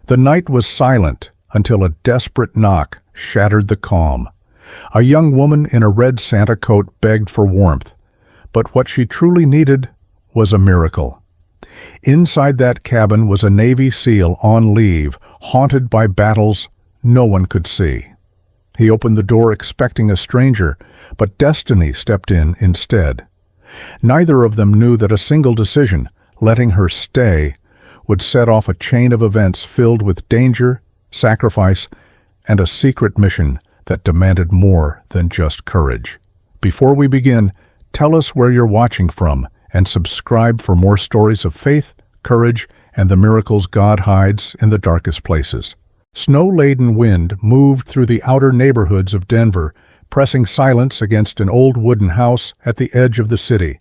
The night was silent until a desperate knock shattered the calm. A young woman in a red Santa coat begged for warmth, but what she truly needed was a miracle. Inside that cabin was a Navy SEAL on leave, haunted by battles no one could see. He opened the door expecting a stranger, but destiny stepped in instead. Neither of them knew that a single decision, letting her stay, would set off a chain of events filled with danger, sacrifice, and a secret mission that demanded more than just courage. Before we begin, tell us where you're watching from and subscribe for more stories of faith, courage, and the miracles God hides in the darkest places. Snow-laden wind moved through the outer neighborhoods of Denver, pressing silence against an old wooden house at the edge of the city.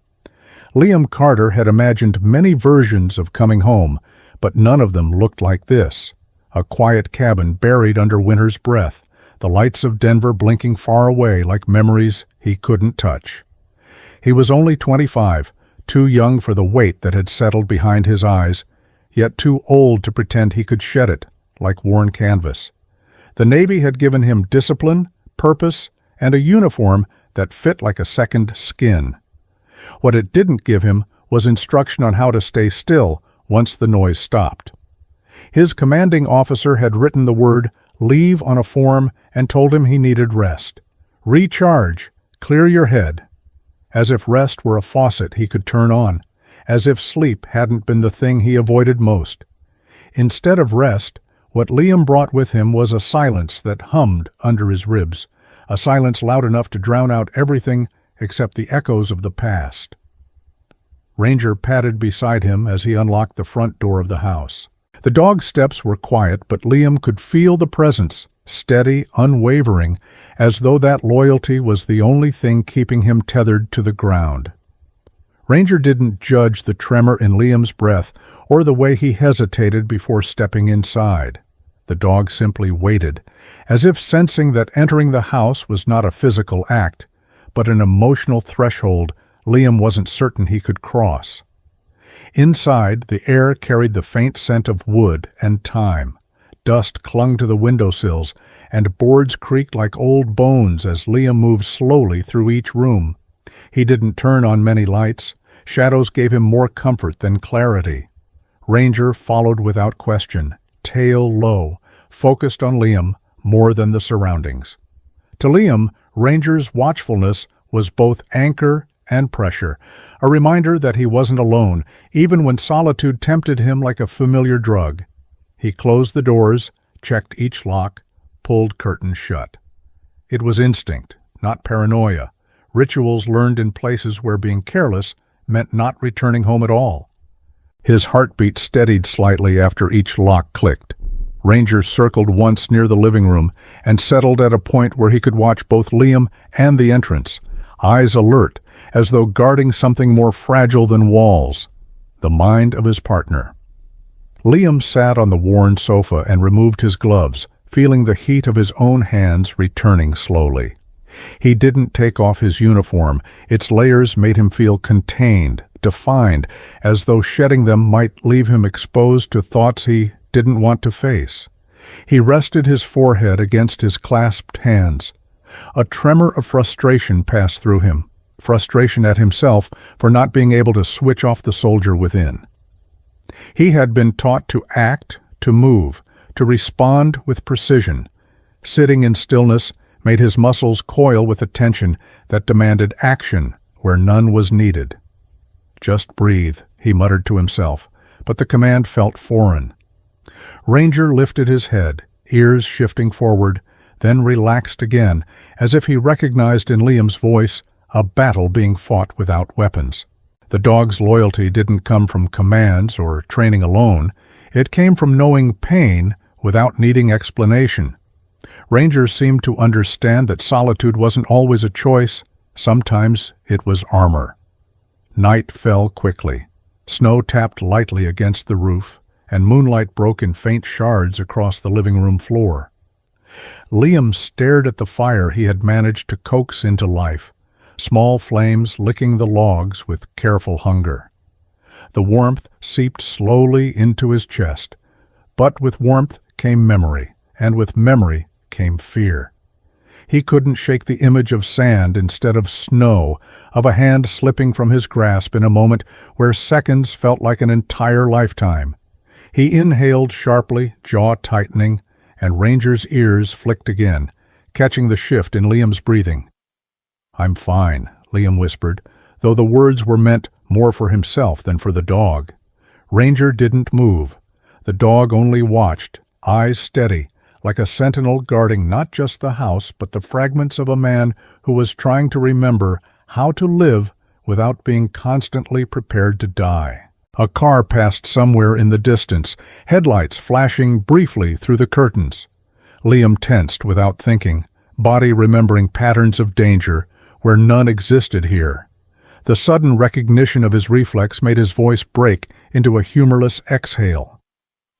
Liam Carter had imagined many versions of coming home, but none of them looked like this. A quiet cabin buried under winter's breath, the lights of Denver blinking far away like memories he couldn't touch. He was only 25, too young for the weight that had settled behind his eyes, yet too old to pretend he could shed it like worn canvas. The Navy had given him discipline, purpose, and a uniform that fit like a second skin. What it didn't give him was instruction on how to stay still once the noise stopped. His commanding officer had written the word "leave" on a form and told him he needed rest. Recharge, clear your head. As if rest were a faucet he could turn on, as if sleep hadn't been the thing he avoided most. Instead of rest, what Liam brought with him was a silence that hummed under his ribs, a silence loud enough to drown out everything except the echoes of the past. Ranger padded beside him as he unlocked the front door of the house. The dog's steps were quiet, but Liam could feel the presence, steady, unwavering, as though that loyalty was the only thing keeping him tethered to the ground. Ranger didn't judge the tremor in Liam's breath or the way he hesitated before stepping inside. The dog simply waited, as if sensing that entering the house was not a physical act, but an emotional threshold Liam wasn't certain he could cross. Inside, the air carried the faint scent of wood and thyme. Dust clung to the windowsills, and boards creaked like old bones as Liam moved slowly through each room. He didn't turn on many lights. Shadows gave him more comfort than clarity. Ranger followed without question, tail low, focused on Liam more than the surroundings. To Liam, Ranger's watchfulness was both anchor and pressure, a reminder that he wasn't alone, even when solitude tempted him like a familiar drug. He closed the doors, checked each lock, pulled curtains shut. It was instinct, not paranoia, rituals learned in places where being careless meant not returning home at all. His heartbeat steadied slightly after each lock clicked. Ranger circled once near the living room and settled at a point where he could watch both Liam and the entrance, eyes alert, as though guarding something more fragile than walls, the mind of his partner. Liam sat on the worn sofa and removed his gloves, feeling the heat of his own hands returning slowly. He didn't take off his uniform. Its layers made him feel contained, defined, as though shedding them might leave him exposed to thoughts he didn't want to face. He rested his forehead against his clasped hands. A tremor of frustration passed through him, frustration at himself for not being able to switch off the soldier within. He had been taught to act, to move, to respond with precision. Sitting in stillness made his muscles coil with a tension that demanded action where none was needed. "Just breathe," he muttered to himself, but the command felt foreign. Ranger lifted his head, ears shifting forward, then relaxed again, as if he recognized in Liam's voice a battle being fought without weapons. The dog's loyalty didn't come from commands or training alone. It came from knowing pain without needing explanation. Ranger seemed to understand that solitude wasn't always a choice. Sometimes it was armor. Night fell quickly. Snow tapped lightly against the roof, and moonlight broke in faint shards across the living room floor. Liam stared at the fire he had managed to coax into life, small flames licking the logs with careful hunger. The warmth seeped slowly into his chest, But with warmth came memory, and with memory came fear. He couldn't shake the image of sand instead of snow, of a hand slipping from his grasp in a moment where seconds felt like an entire lifetime. He inhaled sharply, jaw tightening, and Ranger's ears flicked again, catching the shift in Liam's breathing. "I'm fine," Liam whispered, though the words were meant more for himself than for the dog. Ranger didn't move. The dog only watched, eyes steady, like a sentinel guarding not just the house but the fragments of a man who was trying to remember how to live without being constantly prepared to die. A car passed somewhere in the distance, headlights flashing briefly through the curtains. Liam tensed without thinking, body remembering patterns of danger where none existed here. The sudden recognition of his reflex made his voice break into a humorless exhale.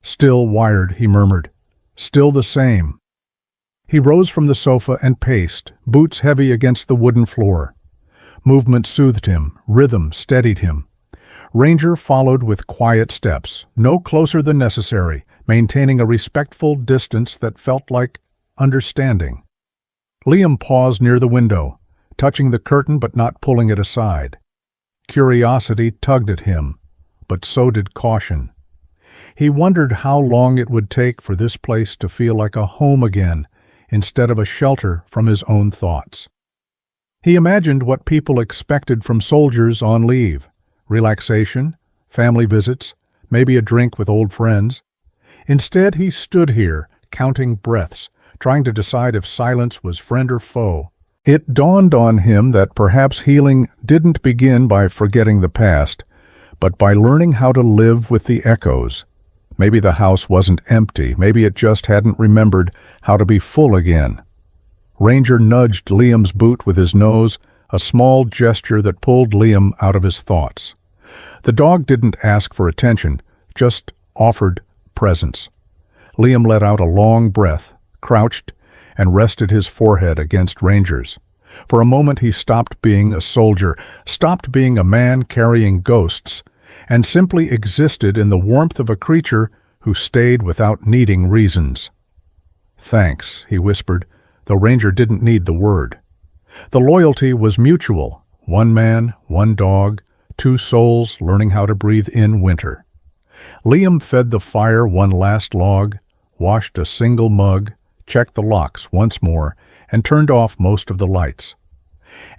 "Still wired," he murmured. "Still the same." He rose from the sofa and paced, boots heavy against the wooden floor. Movement soothed him, rhythm steadied him. Ranger followed with quiet steps, no closer than necessary, maintaining a respectful distance that felt like understanding. Liam paused near the window, touching the curtain but not pulling it aside. Curiosity tugged at him, but so did caution. He wondered how long it would take for this place to feel like a home again, instead of a shelter from his own thoughts. He imagined what people expected from soldiers on leave: relaxation, family visits, maybe a drink with old friends. Instead, he stood here, counting breaths, trying to decide if silence was friend or foe. It dawned on him that perhaps healing didn't begin by forgetting the past, but by learning how to live with the echoes. Maybe the house wasn't empty, maybe it just hadn't remembered how to be full again. Ranger nudged Liam's boot with his nose, a small gesture that pulled Liam out of his thoughts. The dog didn't ask for attention, just offered presence. Liam let out a long breath, crouched, and rested his forehead against Ranger's. For a moment he stopped being a soldier, stopped being a man carrying ghosts, and simply existed in the warmth of a creature who stayed without needing reasons. "Thanks," he whispered, though Ranger didn't need the word. The loyalty was mutual. One man, one dog, two souls learning how to breathe in winter. Liam fed the fire one last log, washed a single mug, checked the locks once more, and turned off most of the lights.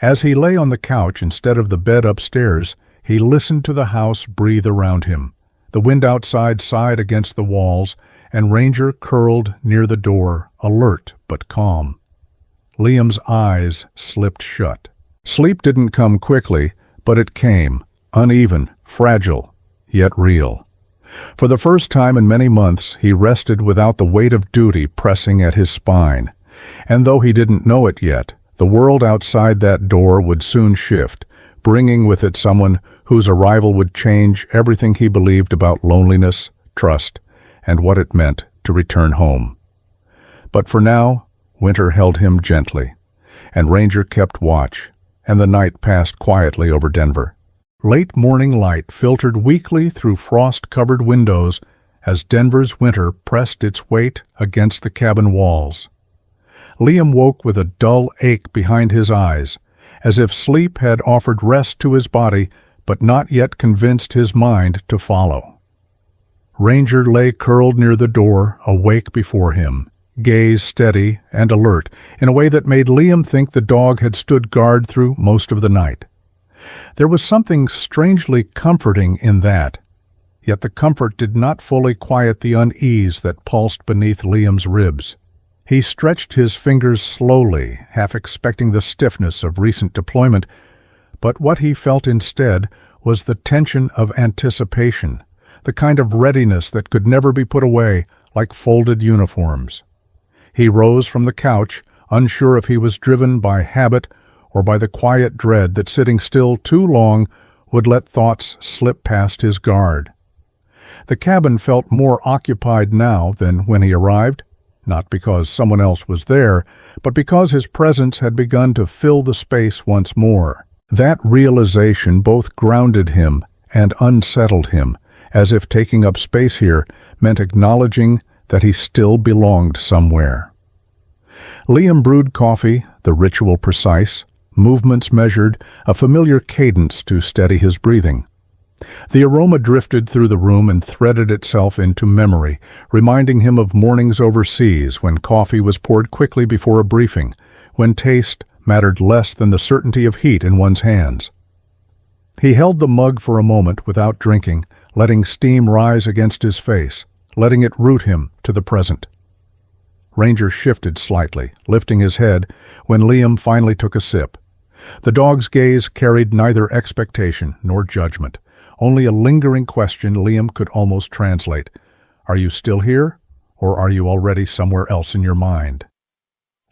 As he lay on the couch instead of the bed upstairs, he listened to the house breathe around him. The wind outside sighed against the walls, and Ranger curled near the door, alert but calm. Liam's eyes slipped shut. Sleep didn't come quickly, but it came, uneven, fragile, yet real. For the first time in many months, he rested without the weight of duty pressing at his spine. And though he didn't know it yet, the world outside that door would soon shift, bringing with it someone whose arrival would change everything he believed about loneliness, trust, and what it meant to return home. But for now, winter held him gently, and Ranger kept watch, and the night passed quietly over Denver. Late morning light filtered weakly through frost-covered windows as Denver's winter pressed its weight against the cabin walls. Liam woke with a dull ache behind his eyes, as if sleep had offered rest to his body but not yet convinced his mind to follow. Ranger lay curled near the door, awake before him, gaze steady and alert in a way that made Liam think the dog had stood guard through most of the night. There was something strangely comforting in that, yet the comfort did not fully quiet the unease that pulsed beneath Liam's ribs. He stretched his fingers slowly, half expecting the stiffness of recent deployment, but what he felt instead was the tension of anticipation, the kind of readiness that could never be put away, like folded uniforms. He rose from the couch, unsure if he was driven by habit or by the quiet dread that sitting still too long would let thoughts slip past his guard. The cabin felt more occupied now than when he arrived, not because someone else was there, but because his presence had begun to fill the space once more. That realization both grounded him and unsettled him, as if taking up space here meant acknowledging that he still belonged somewhere. Liam brewed coffee, the ritual precise, movements measured, a familiar cadence to steady his breathing. The aroma drifted through the room and threaded itself into memory, reminding him of mornings overseas when coffee was poured quickly before a briefing, when taste mattered less than the certainty of heat in one's hands. He held the mug for a moment without drinking, letting steam rise against his face, letting it root him to the present. Ranger shifted slightly, lifting his head, when Liam finally took a sip. The dog's gaze carried neither expectation nor judgment, only a lingering question Liam could almost translate. Are you still here, or are you already somewhere else in your mind?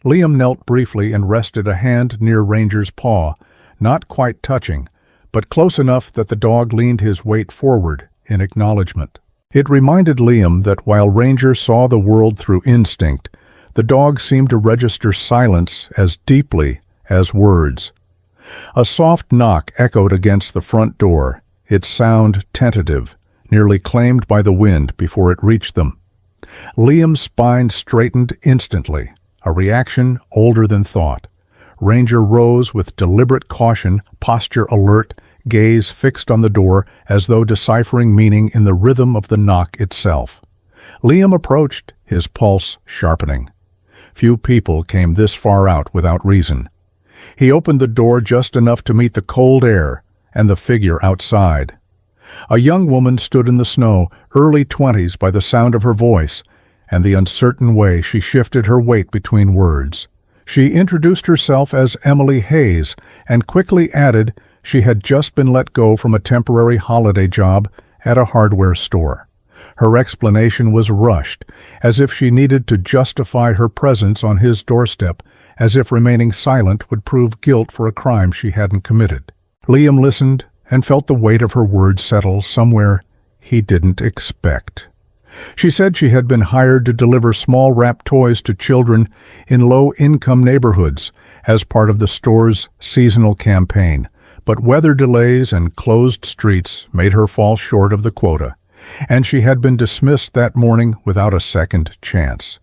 Liam knelt briefly and rested a hand near Ranger's paw, not quite touching, but close enough that the dog leaned his weight forward in acknowledgement. It reminded Liam that while Ranger saw the world through instinct, the dog seemed to register silence as deeply as words. A soft knock echoed against the front door, its sound tentative, nearly claimed by the wind before it reached them. Liam's spine straightened instantly, a reaction older than thought. Ranger rose with deliberate caution, posture alert, gaze fixed on the door as though deciphering meaning in the rhythm of the knock itself. Liam approached, his pulse sharpening. Few people came this far out without reason. He opened the door just enough to meet the cold air and the figure outside. A young woman stood in the snow, early 20s by the sound of her voice, and the uncertain way she shifted her weight between words. She introduced herself as Emily Hayes and quickly added she had just been let go from a temporary holiday job at a hardware store. Her explanation was rushed, as if she needed to justify her presence on his doorstep, as if remaining silent would prove guilt for a crime she hadn't committed. Liam listened and felt the weight of her words settle somewhere he didn't expect. She said she had been hired to deliver small wrapped toys to children in low-income neighborhoods as part of the store's seasonal campaign, but weather delays and closed streets made her fall short of the quota, and she had been dismissed that morning without a second chance.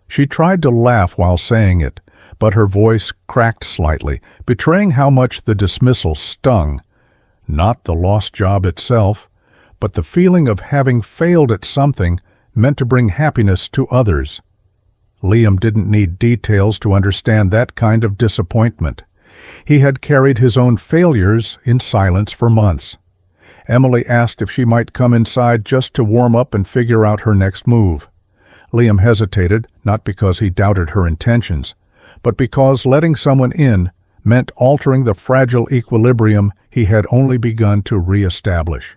She tried to laugh while saying it, but her voice cracked slightly, betraying how much the dismissal stung. Not the lost job itself, but the feeling of having failed at something meant to bring happiness to others. Liam didn't need details to understand that kind of disappointment. He had carried his own failures in silence for months. Emily asked if she might come inside just to warm up and figure out her next move. Liam hesitated, not because he doubted her intentions, but because letting someone in meant altering the fragile equilibrium he had only begun to re-establish.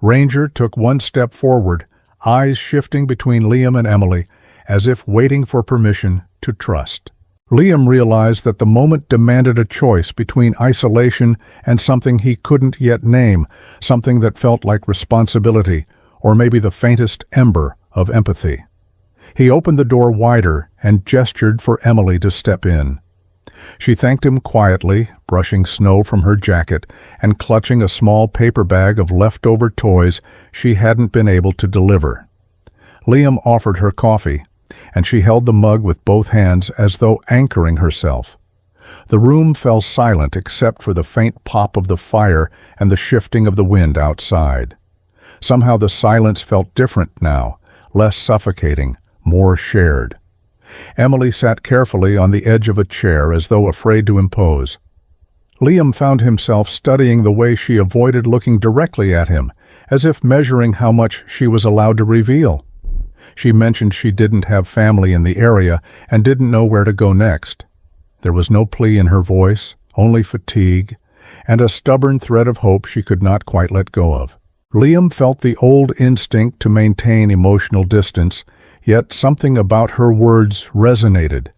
Ranger took one step forward, eyes shifting between Liam and Emily, as if waiting for permission to trust. Liam realized that the moment demanded a choice between isolation and something he couldn't yet name, something that felt like responsibility, or maybe the faintest ember of empathy. He opened the door wider and gestured for Emily to step in. She thanked him quietly, brushing snow from her jacket and clutching a small paper bag of leftover toys she hadn't been able to deliver. Liam offered her coffee, and she held the mug with both hands as though anchoring herself. The room fell silent except for the faint pop of the fire and the shifting of the wind outside. Somehow the silence felt different now, less suffocating, more shared. Emily sat carefully on the edge of a chair as though afraid to impose. Liam found himself studying the way she avoided looking directly at him, as if measuring how much she was allowed to reveal. She mentioned she didn't have family in the area and didn't know where to go next. There was no plea in her voice, only fatigue, and a stubborn thread of hope she could not quite let go of. Liam felt the old instinct to maintain emotional distance, yet something about her words resonated.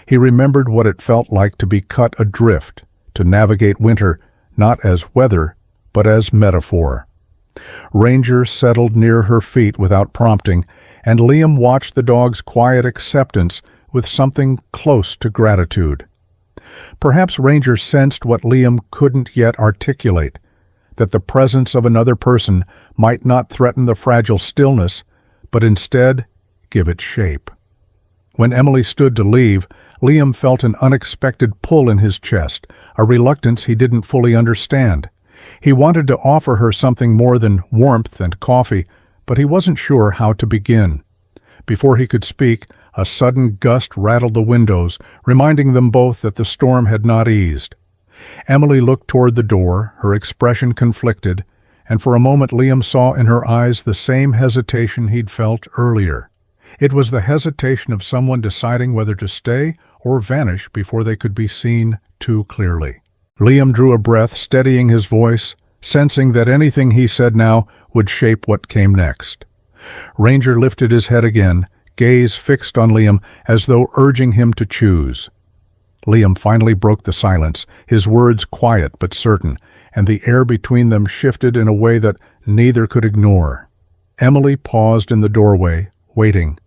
He remembered what it felt like to be cut adrift, to navigate winter not as weather, but as metaphor. Ranger settled near her feet without prompting, and Liam watched the dog's quiet acceptance with something close to gratitude. Perhaps Ranger sensed what Liam couldn't yet articulate, that the presence of another person might not threaten the fragile stillness, but instead give it shape. When Emily stood to leave, Liam felt an unexpected pull in his chest, a reluctance he didn't fully understand. He wanted to offer her something more than warmth and coffee, but he wasn't sure how to begin. Before he could speak, a sudden gust rattled the windows, reminding them both that the storm had not eased. Emily looked toward the door, her expression conflicted, and for a moment Liam saw in her eyes the same hesitation he'd felt earlier. It was the hesitation of someone deciding whether to stay or vanish before they could be seen too clearly. Liam drew a breath, steadying his voice, sensing that anything he said now would shape what came next. Ranger lifted his head again, gaze fixed on Liam as though urging him to choose. Liam finally broke the silence, his words quiet but certain, and the air between them shifted in a way that neither could ignore. Emily paused in the doorway, waiting,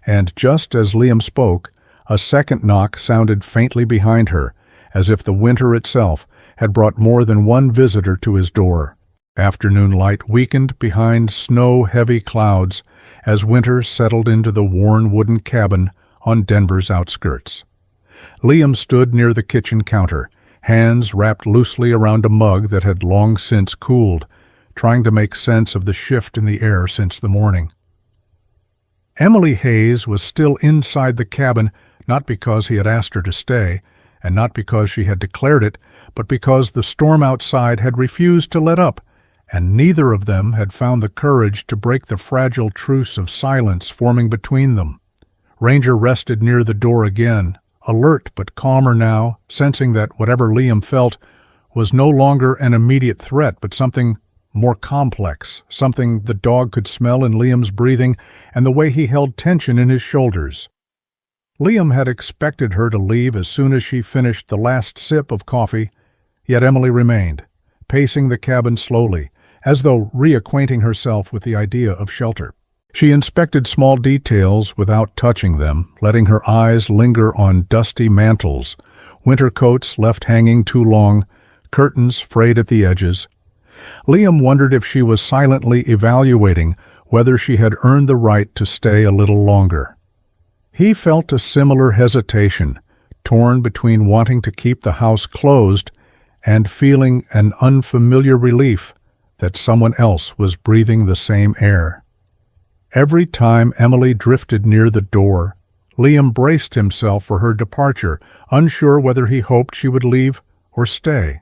and just as Liam spoke, a second knock sounded faintly behind her, as if the winter itself had brought more than one visitor to his door. Afternoon light weakened behind snow-heavy clouds as winter settled into the worn wooden cabin on Denver's outskirts. Liam stood near the kitchen counter, hands wrapped loosely around a mug that had long since cooled, trying to make sense of the shift in the air since the morning. Emily Hayes was still inside the cabin, not because he had asked her to stay, and not because she had declared it, but because the storm outside had refused to let up, and neither of them had found the courage to break the fragile truce of silence forming between them. Ranger rested near the door again, alert but calmer now, sensing that whatever Liam felt was no longer an immediate threat but something more complex, something the dog could smell in Liam's breathing and the way he held tension in his shoulders. Liam had expected her to leave as soon as she finished the last sip of coffee, yet Emily remained, pacing the cabin slowly, as though reacquainting herself with the idea of shelter. She inspected small details without touching them, letting her eyes linger on dusty mantles, winter coats left hanging too long, curtains frayed at the edges. Liam wondered if she was silently evaluating whether she had earned the right to stay a little longer. He felt a similar hesitation, torn between wanting to keep the house closed and feeling an unfamiliar relief that someone else was breathing the same air. Every time Emily drifted near the door, Liam braced himself for her departure, unsure whether he hoped she would leave or stay.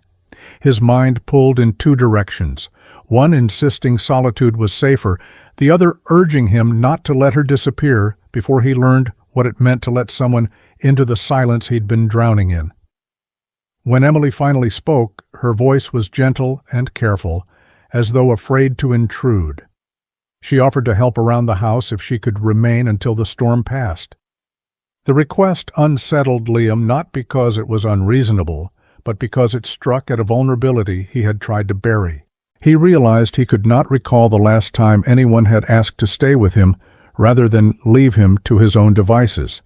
His mind pulled in two directions, one insisting solitude was safer, the other urging him not to let her disappear before he learned what it meant to let someone into the silence he'd been drowning in. When Emily finally spoke, her voice was gentle and careful, as though afraid to intrude. She offered to help around the house if she could remain until the storm passed. The request unsettled Liam not because it was unreasonable, but because it struck at a vulnerability he had tried to bury. He realized he could not recall the last time anyone had asked to stay with him rather than leave him to his own devices.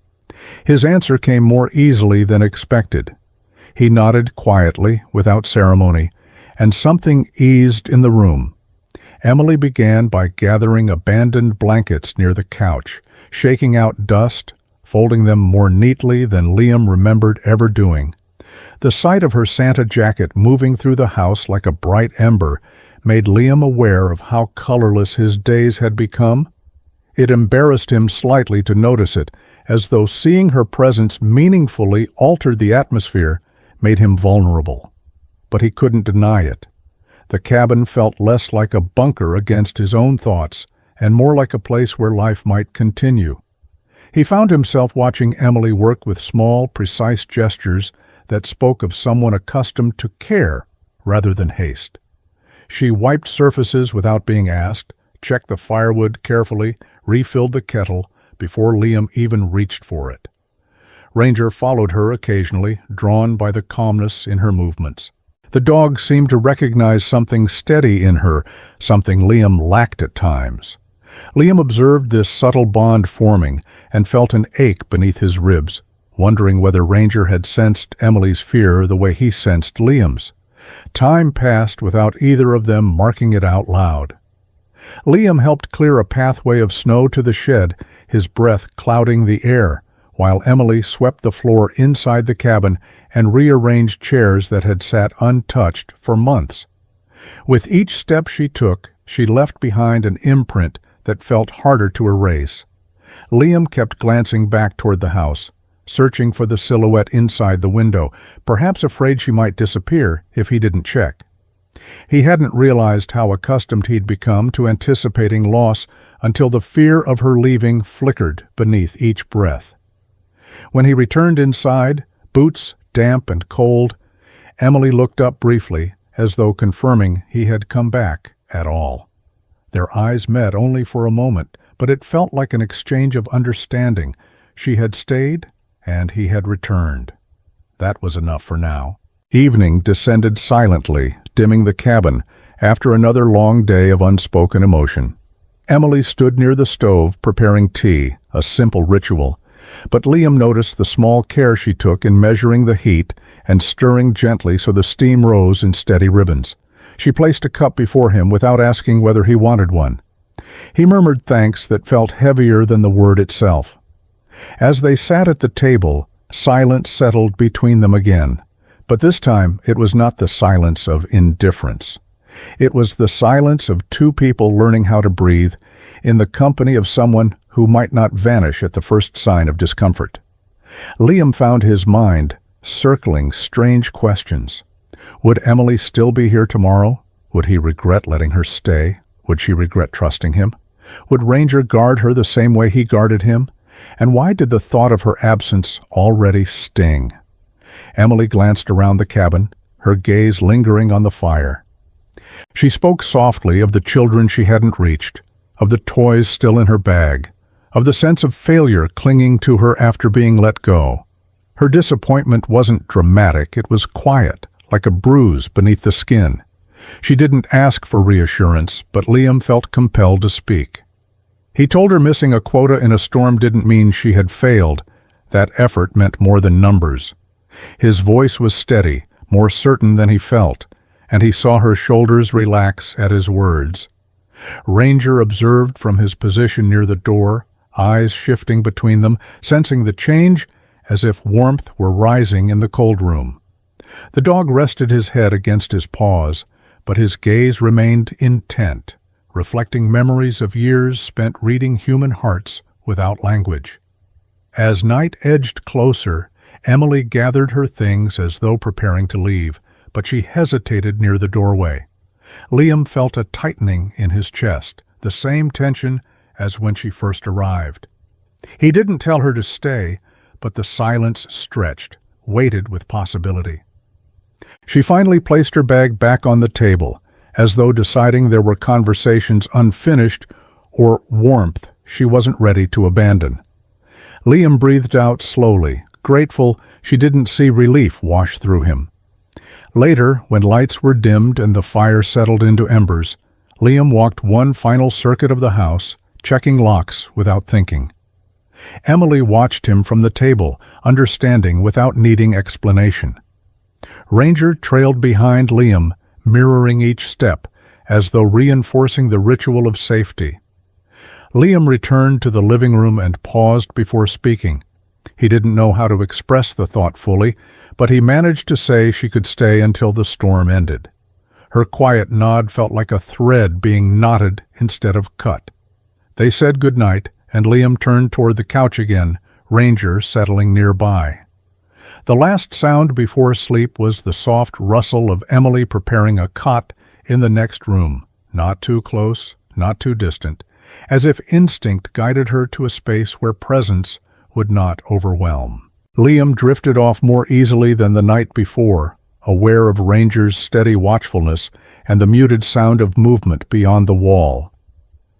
His answer came more easily than expected. He nodded quietly, without ceremony, and something eased in the room. Emily began by gathering abandoned blankets near the couch, shaking out dust, folding them more neatly than Liam remembered ever doing. The sight of her Santa jacket moving through the house like a bright ember made Liam aware of how colorless his days had become. It embarrassed him slightly to notice it, as though seeing her presence meaningfully altered the atmosphere made him vulnerable. But he couldn't deny it. The cabin felt less like a bunker against his own thoughts and more like a place where life might continue. He found himself watching Emily work with small, precise gestures that spoke of someone accustomed to care rather than haste. She wiped surfaces without being asked, checked the firewood carefully, refilled the kettle before Liam even reached for it. Ranger followed her occasionally, drawn by the calmness in her movements. The dog seemed to recognize something steady in her, something Liam lacked at times. Liam observed this subtle bond forming and felt an ache beneath his ribs, wondering whether Ranger had sensed Emily's fear the way he sensed Liam's. Time passed without either of them marking it out loud. Liam helped clear a pathway of snow to the shed, his breath clouding the air, while Emily swept the floor inside the cabin and rearranged chairs that had sat untouched for months. With each step she took, she left behind an imprint that felt harder to erase. Liam kept glancing back toward the house, searching for the silhouette inside the window, perhaps afraid she might disappear if he didn't check. He hadn't realized how accustomed he'd become to anticipating loss until the fear of her leaving flickered beneath each breath. When he returned inside, boots damp and cold, Emily looked up briefly, as though confirming he had come back at all. Their eyes met only for a moment, but it felt like an exchange of understanding. She had stayed, and he had returned. That was enough for now. Evening descended silently, dimming the cabin, after another long day of unspoken emotion. Emily stood near the stove preparing tea, a simple ritual, but Liam noticed the small care she took in measuring the heat and stirring gently so the steam rose in steady ribbons. She placed a cup before him without asking whether he wanted one. He murmured thanks that felt heavier than the word itself. As they sat at the table, silence settled between them again. But this time it was not the silence of indifference. It was the silence of two people learning how to breathe in the company of someone who might not vanish at the first sign of discomfort. Liam found his mind circling strange questions. Would Emily still be here tomorrow? Would he regret letting her stay? Would she regret trusting him? Would Ranger guard her the same way he guarded him? And why did the thought of her absence already sting? Emily glanced around the cabin, her gaze lingering on the fire. She spoke softly of the children she hadn't reached, of the toys still in her bag, of the sense of failure clinging to her after being let go. Her disappointment wasn't dramatic, it was quiet, like a bruise beneath the skin. She didn't ask for reassurance, but Liam felt compelled to speak. He told her missing a quota in a storm didn't mean she had failed. That effort meant more than numbers. His voice was steady, more certain than he felt, and he saw her shoulders relax at his words. Ranger observed from his position near the door, eyes shifting between them, sensing the change as if warmth were rising in the cold room. The dog rested his head against his paws, but his gaze remained intent, reflecting memories of years spent reading human hearts without language. As night edged closer, Emily gathered her things as though preparing to leave, but she hesitated near the doorway. Liam felt a tightening in his chest, the same tension as when she first arrived. He didn't tell her to stay, but the silence stretched, weighted with possibility. She finally placed her bag back on the table, as though deciding there were conversations unfinished or warmth she wasn't ready to abandon. Liam breathed out slowly, grateful she didn't see relief wash through him. Later, when lights were dimmed and the fire settled into embers, Liam walked one final circuit of the house, checking locks without thinking. Emily watched him from the table, understanding without needing explanation. Ranger trailed behind Liam, mirroring each step, as though reinforcing the ritual of safety. Liam returned to the living room and paused before speaking. He didn't know how to express the thought fully, but he managed to say she could stay until the storm ended. Her quiet nod felt like a thread being knotted instead of cut. They said goodnight, and Liam turned toward the couch again, Ranger settling nearby. The last sound before sleep was the soft rustle of Emily preparing a cot in the next room, not too close, not too distant, as if instinct guided her to a space where presence would not overwhelm. Liam drifted off more easily than the night before, aware of Ranger's steady watchfulness and the muted sound of movement beyond the wall.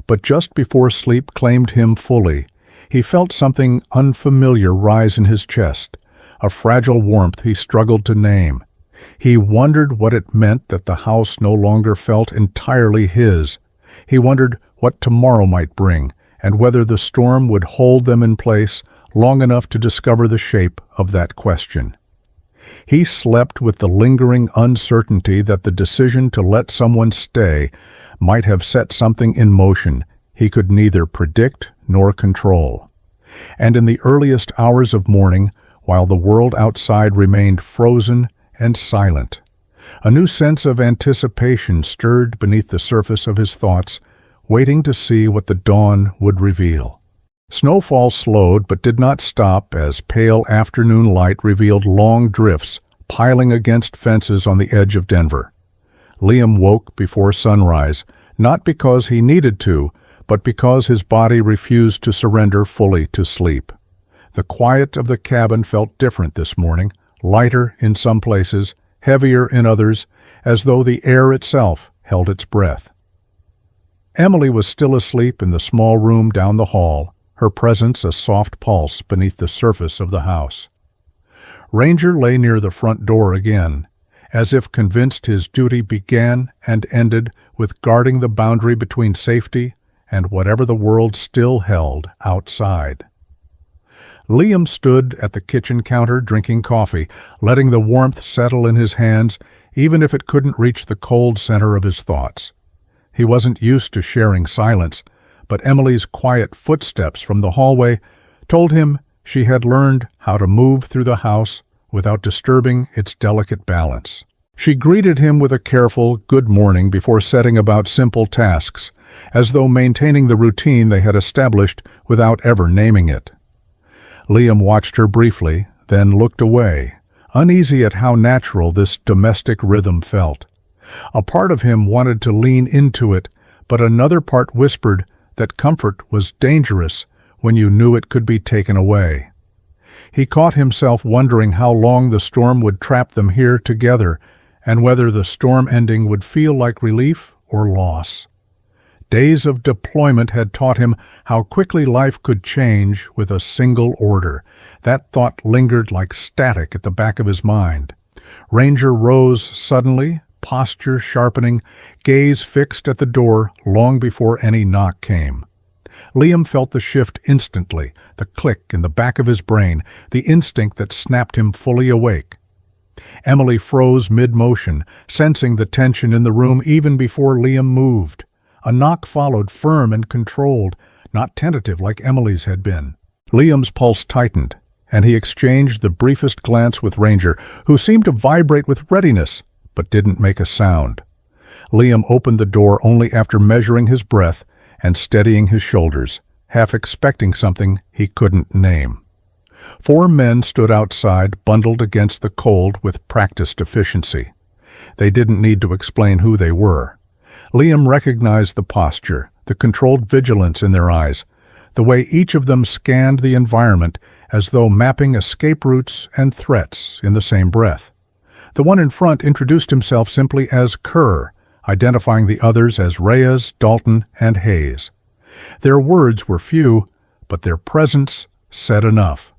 But just before sleep claimed him fully, he felt something unfamiliar rise in his chest, a fragile warmth he struggled to name. He wondered what it meant that the house no longer felt entirely his. He wondered what tomorrow might bring, and whether the storm would hold them in place long enough to discover the shape of that question. He slept with the lingering uncertainty that the decision to let someone stay might have set something in motion he could neither predict nor control. And in the earliest hours of morning, while the world outside remained frozen and silent, a new sense of anticipation stirred beneath the surface of his thoughts, waiting to see what the dawn would reveal. Snowfall slowed but did not stop as pale afternoon light revealed long drifts piling against fences on the edge of Denver. Liam woke before sunrise, not because he needed to, but because his body refused to surrender fully to sleep. The quiet of the cabin felt different this morning, lighter in some places, heavier in others, as though the air itself held its breath. Emily was still asleep in the small room down the hall, her presence a soft pulse beneath the surface of the house. Ranger lay near the front door again, as if convinced his duty began and ended with guarding the boundary between safety and whatever the world still held outside. Liam stood at the kitchen counter drinking coffee, letting the warmth settle in his hands, even if it couldn't reach the cold center of his thoughts. He wasn't used to sharing silence, but Emily's quiet footsteps from the hallway told him she had learned how to move through the house without disturbing its delicate balance. She greeted him with a careful good morning before setting about simple tasks, as though maintaining the routine they had established without ever naming it. Liam watched her briefly, then looked away, uneasy at how natural this domestic rhythm felt. A part of him wanted to lean into it, but another part whispered that comfort was dangerous when you knew it could be taken away. He caught himself wondering how long the storm would trap them here together, and whether the storm ending would feel like relief or loss. Days of deployment had taught him how quickly life could change with a single order. That thought lingered like static at the back of his mind. Ranger rose suddenly, posture sharpening, gaze fixed at the door long before any knock came. Liam felt the shift instantly, the click in the back of his brain, the instinct that snapped him fully awake. Emily froze mid-motion, sensing the tension in the room even before Liam moved. A knock followed, firm and controlled, not tentative like Emily's had been. Liam's pulse tightened, and he exchanged the briefest glance with Ranger, who seemed to vibrate with readiness, but didn't make a sound. Liam opened the door only after measuring his breath and steadying his shoulders, half expecting something he couldn't name. 4 men stood outside, bundled against the cold with practiced efficiency. They didn't need to explain who they were. Liam recognized the posture, the controlled vigilance in their eyes, the way each of them scanned the environment as though mapping escape routes and threats in the same breath. The one in front introduced himself simply as Kerr, identifying the others as Reyes, Dalton, and Hayes. Their words were few, but their presence said enough.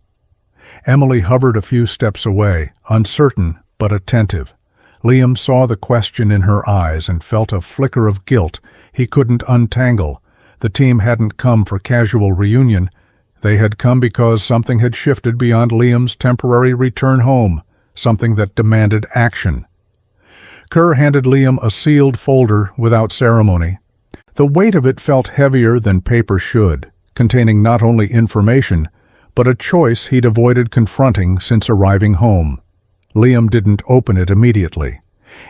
Emily hovered a few steps away, uncertain but attentive. Liam saw the question in her eyes and felt a flicker of guilt he couldn't untangle. The team hadn't come for casual reunion. They had come because something had shifted beyond Liam's temporary return home, something that demanded action. Kerr handed Liam a sealed folder without ceremony. The weight of it felt heavier than paper should, containing not only information, but a choice he'd avoided confronting since arriving home. Liam didn't open it immediately.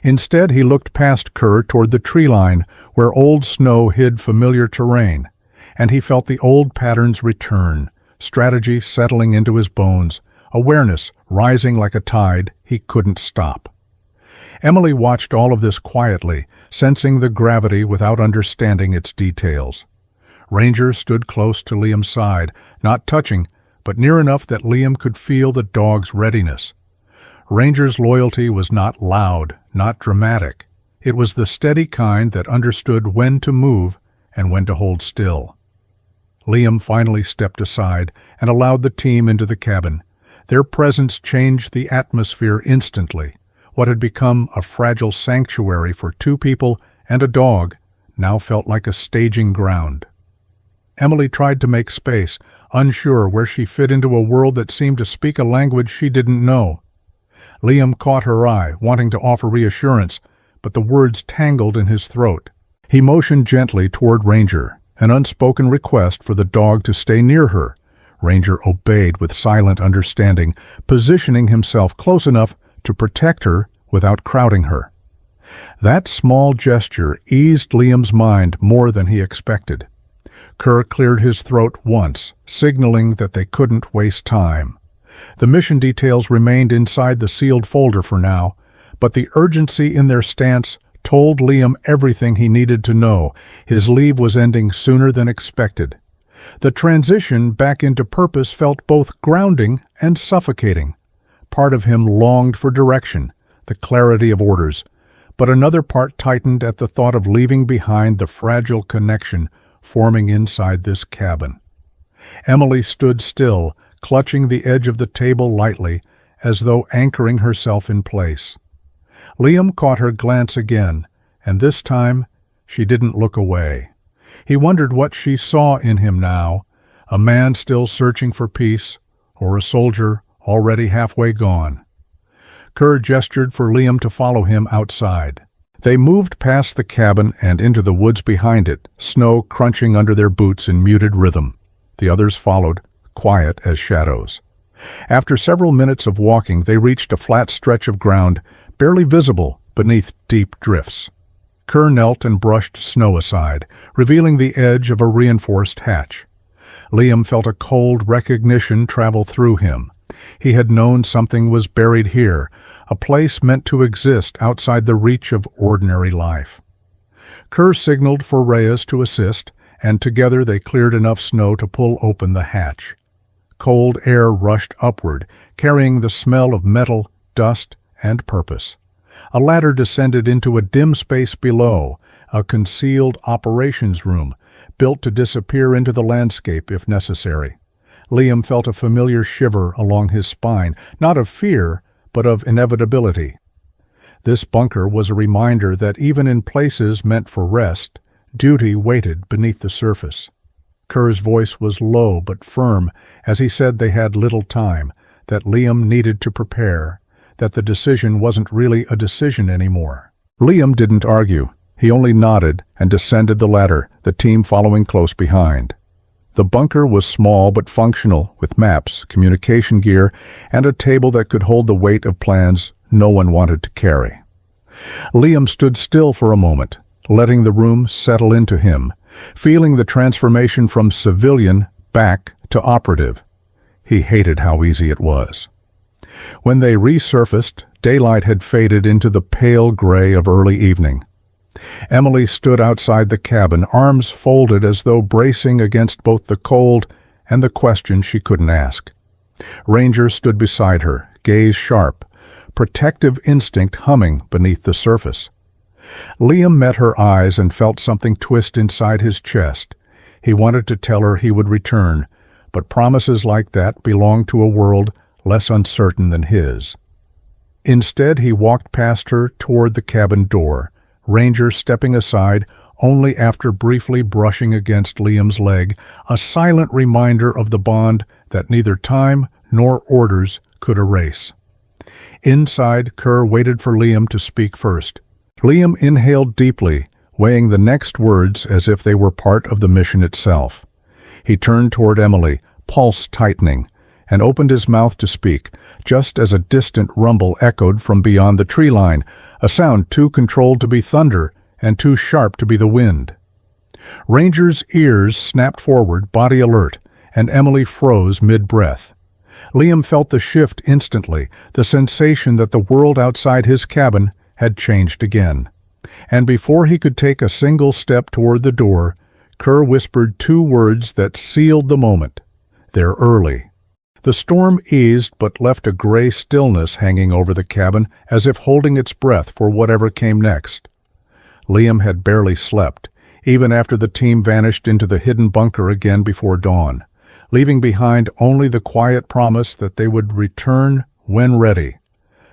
Instead, he looked past Kerr toward the tree line, where old snow hid familiar terrain, and he felt the old patterns return, strategy settling into his bones, awareness rising like a tide he couldn't stop. Emily watched all of this quietly, sensing the gravity without understanding its details. Ranger stood close to Liam's side, not touching, but near enough that Liam could feel the dog's readiness. Ranger's loyalty was not loud, not dramatic. It was the steady kind that understood when to move and when to hold still. Liam finally stepped aside and allowed the team into the cabin. Their presence changed the atmosphere instantly. What had become a fragile sanctuary for 2 people and a dog now felt like a staging ground. Emily tried to make space, unsure where she fit into a world that seemed to speak a language she didn't know. Liam caught her eye, wanting to offer reassurance, but the words tangled in his throat. He motioned gently toward Ranger, an unspoken request for the dog to stay near her. Ranger obeyed with silent understanding, positioning himself close enough to protect her without crowding her. That small gesture eased Liam's mind more than he expected. Kerr cleared his throat once, signaling that they couldn't waste time. The mission details remained inside the sealed folder for now, but the urgency in their stance told Liam everything he needed to know. His leave was ending sooner than expected. The transition back into purpose felt both grounding and suffocating. Part of him longed for direction, the clarity of orders, but another part tightened at the thought of leaving behind the fragile connection forming inside this cabin. Emily stood still, clutching the edge of the table lightly, as though anchoring herself in place. Liam caught her glance again, and this time she didn't look away. He wondered what she saw in him now, a man still searching for peace, or a soldier already halfway gone. Kerr gestured for Liam to follow him outside. They moved past the cabin and into the woods behind it, snow crunching under their boots in muted rhythm. The others followed, quiet as shadows. After several minutes of walking, they reached a flat stretch of ground, barely visible beneath deep drifts. Kerr knelt and brushed snow aside, revealing the edge of a reinforced hatch. Liam felt a cold recognition travel through him. He had known something was buried here, a place meant to exist outside the reach of ordinary life. Kerr signaled for Reyes to assist, and together they cleared enough snow to pull open the hatch. Cold air rushed upward, carrying the smell of metal, dust, and purpose. A ladder descended into a dim space below, a concealed operations room, built to disappear into the landscape if necessary. Liam felt a familiar shiver along his spine, not of fear, but of inevitability. This bunker was a reminder that even in places meant for rest, duty waited beneath the surface. Kerr's voice was low but firm as he said they had little time, that Liam needed to prepare, that the decision wasn't really a decision anymore. Liam didn't argue. He only nodded and descended the ladder, the team following close behind. The bunker was small but functional, with maps, communication gear, and a table that could hold the weight of plans no one wanted to carry. Liam stood still for a moment, letting the room settle into him, feeling the transformation from civilian back to operative. He hated how easy it was. When they resurfaced, daylight had faded into the pale gray of early evening. Emily stood outside the cabin, arms folded as though bracing against both the cold and the question she couldn't ask. Ranger stood beside her, gaze sharp, protective instinct humming beneath the surface. Liam met her eyes and felt something twist inside his chest. He wanted to tell her he would return, but promises like that belonged to a world less uncertain than his. Instead, he walked past her toward the cabin door, Ranger stepping aside only after briefly brushing against Liam's leg, a silent reminder of the bond that neither time nor orders could erase. Inside, Kerr waited for Liam to speak first. Liam inhaled deeply, weighing the next words as if they were part of the mission itself. He turned toward Emily, pulse tightening, and opened his mouth to speak, just as a distant rumble echoed from beyond the tree line, a sound too controlled to be thunder and too sharp to be the wind. Ranger's ears snapped forward, body alert, and Emily froze mid-breath. Liam felt the shift instantly, the sensation that the world outside his cabin had changed again. And before he could take a single step toward the door, Kerr whispered two words that sealed the moment. "They're early." The storm eased but left a gray stillness hanging over the cabin, as if holding its breath for whatever came next. Liam had barely slept, even after the team vanished into the hidden bunker again before dawn, leaving behind only the quiet promise that they would return when ready.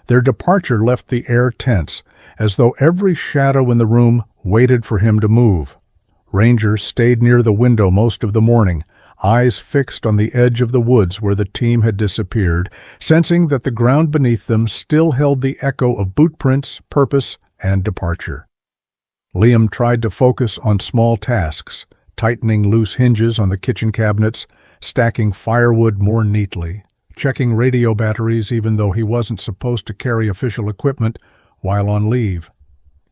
Their departure left the air tense, as though every shadow in the room waited for him to move. Ranger stayed near the window most of the morning, eyes fixed on the edge of the woods where the team had disappeared, sensing that the ground beneath them still held the echo of boot prints, purpose, and departure. Liam tried to focus on small tasks, tightening loose hinges on the kitchen cabinets, stacking firewood more neatly, checking radio batteries even though he wasn't supposed to carry official equipment while on leave.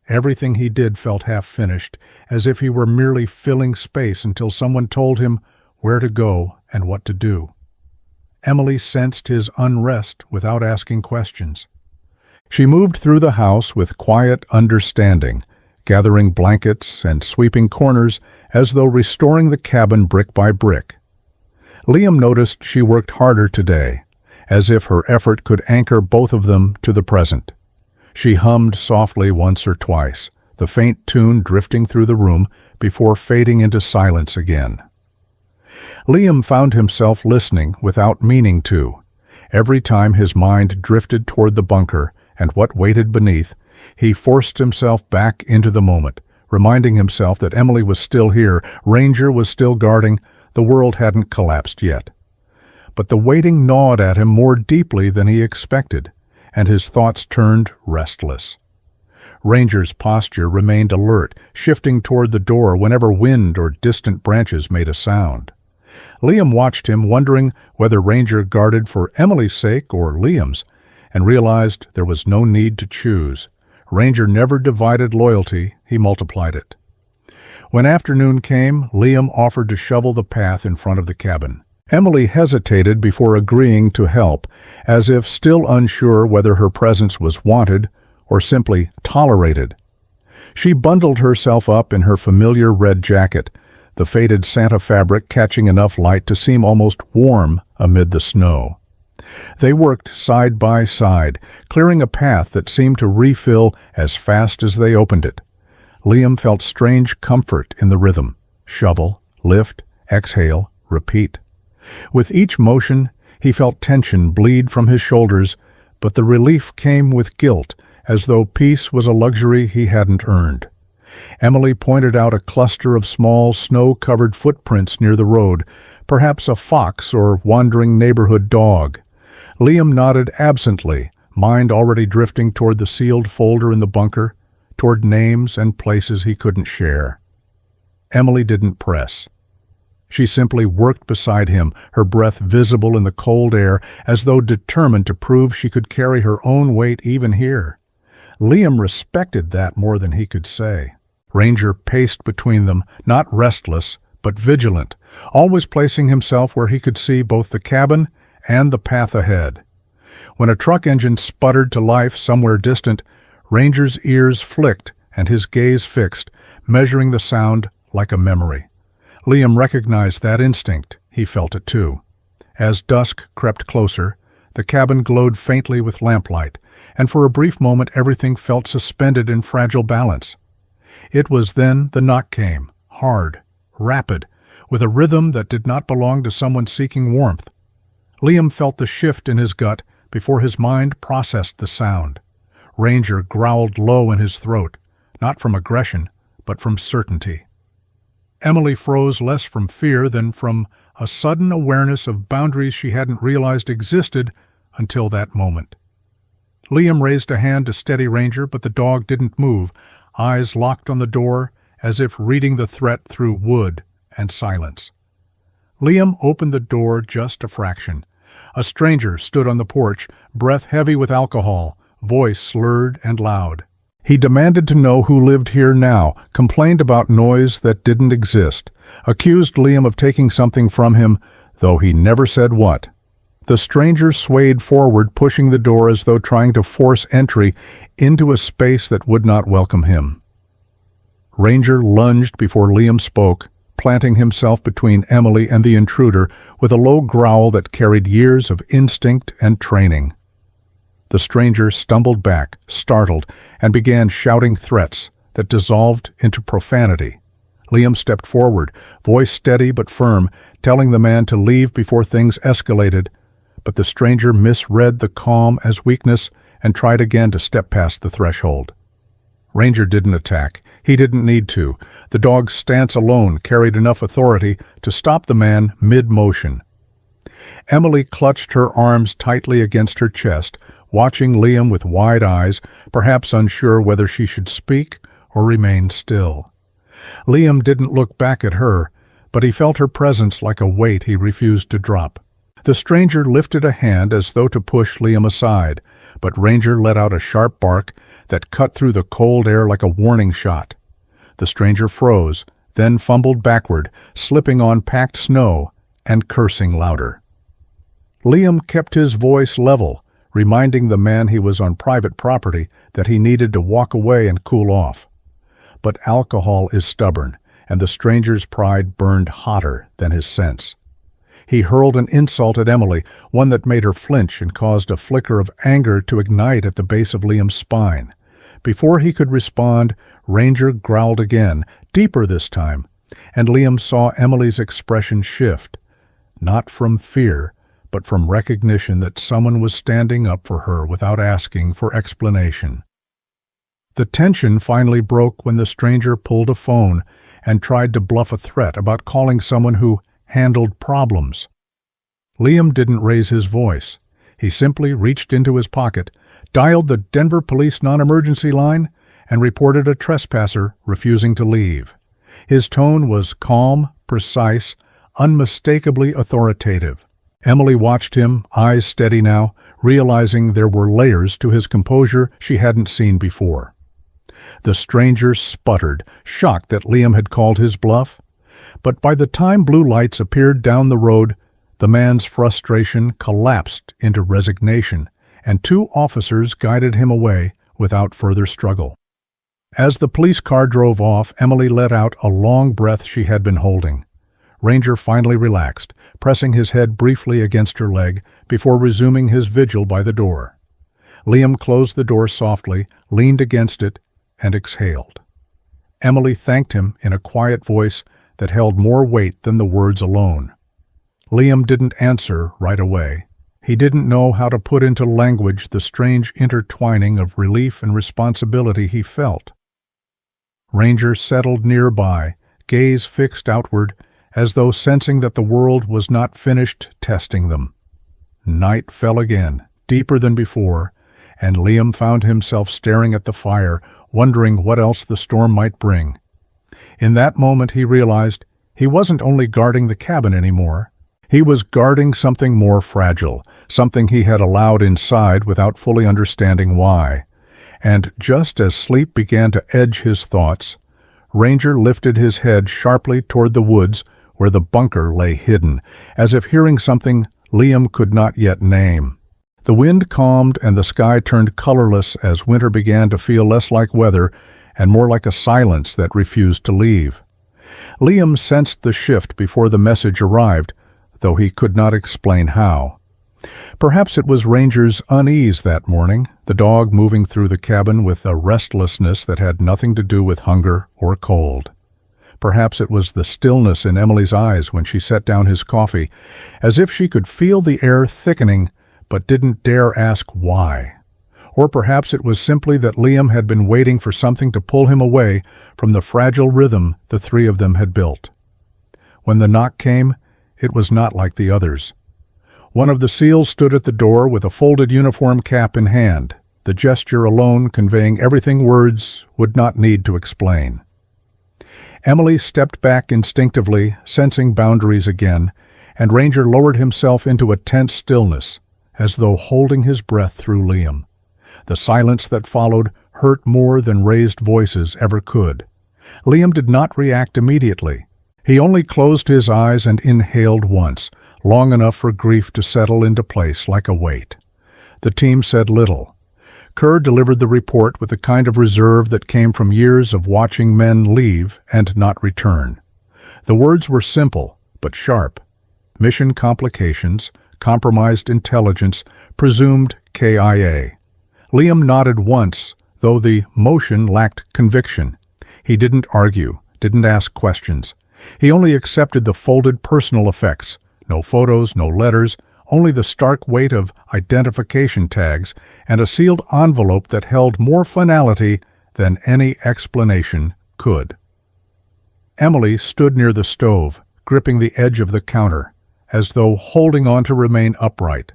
Everything he did felt half-finished, as if he were merely filling space until someone told him where to go and what to do. Emily sensed his unrest without asking questions. She moved through the house with quiet understanding, gathering blankets and sweeping corners as though restoring the cabin brick by brick. Liam noticed she worked harder today, as if her effort could anchor both of them to the present. She hummed softly once or twice, the faint tune drifting through the room before fading into silence again. Liam found himself listening without meaning to. Every time his mind drifted toward the bunker and what waited beneath, he forced himself back into the moment, reminding himself that Emily was still here, Ranger was still guarding, the world hadn't collapsed yet. But the waiting gnawed at him more deeply than he expected, and his thoughts turned restless. Ranger's posture remained alert, shifting toward the door whenever wind or distant branches made a sound. Liam watched him, wondering whether Ranger guarded for Emily's sake or Liam's, and realized there was no need to choose. Ranger never divided loyalty, he multiplied it. When afternoon came, Liam offered to shovel the path in front of the cabin. Emily hesitated before agreeing to help, as if still unsure whether her presence was wanted or simply tolerated. She bundled herself up in her familiar red jacket, the faded Santa fabric catching enough light to seem almost warm amid the snow. They worked side by side, clearing a path that seemed to refill as fast as they opened it. Liam felt strange comfort in the rhythm. Shovel, lift, exhale, repeat. With each motion, he felt tension bleed from his shoulders, but the relief came with guilt, as though peace was a luxury he hadn't earned. Emily pointed out a cluster of small, snow-covered footprints near the road, perhaps a fox or wandering neighborhood dog. Liam nodded absently, mind already drifting toward the sealed folder in the bunker, toward names and places he couldn't share. Emily didn't press. She simply worked beside him, her breath visible in the cold air, as though determined to prove she could carry her own weight even here. Liam respected that more than he could say. Ranger paced between them, not restless, but vigilant, always placing himself where he could see both the cabin and the path ahead. When a truck engine sputtered to life somewhere distant, Ranger's ears flicked and his gaze fixed, measuring the sound like a memory. Liam recognized that instinct. He felt it too. As dusk crept closer, the cabin glowed faintly with lamplight, and for a brief moment everything felt suspended in fragile balance. It was then the knock came, hard, rapid, with a rhythm that did not belong to someone seeking warmth. Liam felt the shift in his gut before his mind processed the sound. Ranger growled low in his throat, not from aggression, but from certainty. Emily froze less from fear than from a sudden awareness of boundaries she hadn't realized existed until that moment. Liam raised a hand to steady Ranger, but the dog didn't move, eyes locked on the door as if reading the threat through wood and silence. Liam opened the door just a fraction. A stranger stood on the porch, breath heavy with alcohol, voice slurred and loud. He demanded to know who lived here now, complained about noise that didn't exist, accused Liam of taking something from him, though he never said what. The stranger swayed forward, pushing the door as though trying to force entry into a space that would not welcome him. Ranger lunged before Liam spoke, planting himself between Emily and the intruder with a low growl that carried years of instinct and training. The stranger stumbled back, startled, and began shouting threats that dissolved into profanity. Liam stepped forward, voice steady but firm, telling the man to leave before things escalated, but the stranger misread the calm as weakness and tried again to step past the threshold. Ranger didn't attack. He didn't need to. The dog's stance alone carried enough authority to stop the man mid-motion. Emily clutched her arms tightly against her chest, watching Liam with wide eyes, perhaps unsure whether she should speak or remain still. Liam didn't look back at her, but he felt her presence like a weight he refused to drop. The stranger lifted a hand as though to push Liam aside, but Ranger let out a sharp bark that cut through the cold air like a warning shot. The stranger froze, then fumbled backward, slipping on packed snow and cursing louder. Liam kept his voice level, reminding the man he was on private property that he needed to walk away and cool off. But alcohol is stubborn, and the stranger's pride burned hotter than his sense. He hurled an insult at Emily, one that made her flinch and caused a flicker of anger to ignite at the base of Liam's spine. Before he could respond, Ranger growled again, deeper this time, and Liam saw Emily's expression shift, not from fear, but from recognition that someone was standing up for her without asking for explanation. The tension finally broke when the stranger pulled a phone and tried to bluff a threat about calling someone who handled problems. Liam didn't raise his voice. He simply reached into his pocket, dialed the Denver Police non-emergency line, and reported a trespasser refusing to leave. His tone was calm, precise, unmistakably authoritative. Emily watched him, eyes steady now, realizing there were layers to his composure she hadn't seen before. The stranger sputtered, shocked that Liam had called his bluff. But by the time blue lights appeared down the road, the man's frustration collapsed into resignation, and 2 officers guided him away without further struggle. As the police car drove off, Emily let out a long breath she had been holding. Ranger finally relaxed, pressing his head briefly against her leg before resuming his vigil by the door. Liam closed the door softly, leaned against it, and exhaled. Emily thanked him in a quiet voice that held more weight than the words alone. Liam didn't answer right away. He didn't know how to put into language the strange intertwining of relief and responsibility he felt. Ranger settled nearby, gaze fixed outward, as though sensing that the world was not finished testing them. Night fell again, deeper than before, and Liam found himself staring at the fire, wondering what else the storm might bring. In that moment he realized he wasn't only guarding the cabin anymore. He was guarding something more fragile, something he had allowed inside without fully understanding why. And just as sleep began to edge his thoughts, Ranger lifted his head sharply toward the woods where the bunker lay hidden, as if hearing something Liam could not yet name. The wind calmed and the sky turned colorless as winter began to feel less like weather and more like a silence that refused to leave. Liam sensed the shift before the message arrived, though he could not explain how. Perhaps it was Ranger's unease that morning, the dog moving through the cabin with a restlessness that had nothing to do with hunger or cold. Perhaps it was the stillness in Emily's eyes when she set down his coffee, as if she could feel the air thickening but didn't dare ask why. Or perhaps it was simply that Liam had been waiting for something to pull him away from the fragile rhythm the 3 of them had built. When the knock came, it was not like the others. One of the SEALs stood at the door with a folded uniform cap in hand, the gesture alone conveying everything words would not need to explain. Emily stepped back instinctively, sensing boundaries again, and Ranger lowered himself into a tense stillness, as though holding his breath through Liam. The silence that followed hurt more than raised voices ever could. Liam did not react immediately. He only closed his eyes and inhaled once, long enough for grief to settle into place like a weight. The team said little. Kerr delivered the report with the kind of reserve that came from years of watching men leave and not return. The words were simple, but sharp. Mission complications, compromised intelligence, presumed KIA. Liam nodded once, though the motion lacked conviction. He didn't argue, didn't ask questions. He only accepted the folded personal effects. No photos, no letters, only the stark weight of identification tags and a sealed envelope that held more finality than any explanation could. Emily stood near the stove, gripping the edge of the counter, as though holding on to remain upright.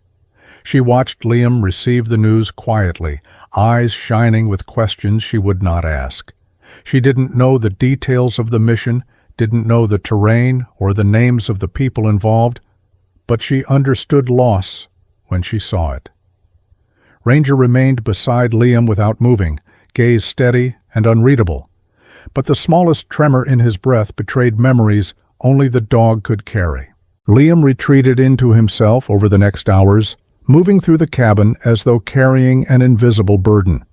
She watched Liam receive the news quietly, eyes shining with questions she would not ask. She didn't know the details of the mission, didn't know the terrain or the names of the people involved, but she understood loss when she saw it. Ranger remained beside Liam without moving, gaze steady and unreadable. But the smallest tremor in his breath betrayed memories only the dog could carry. Liam retreated into himself over the next hours, moving through the cabin as though carrying an invisible burden.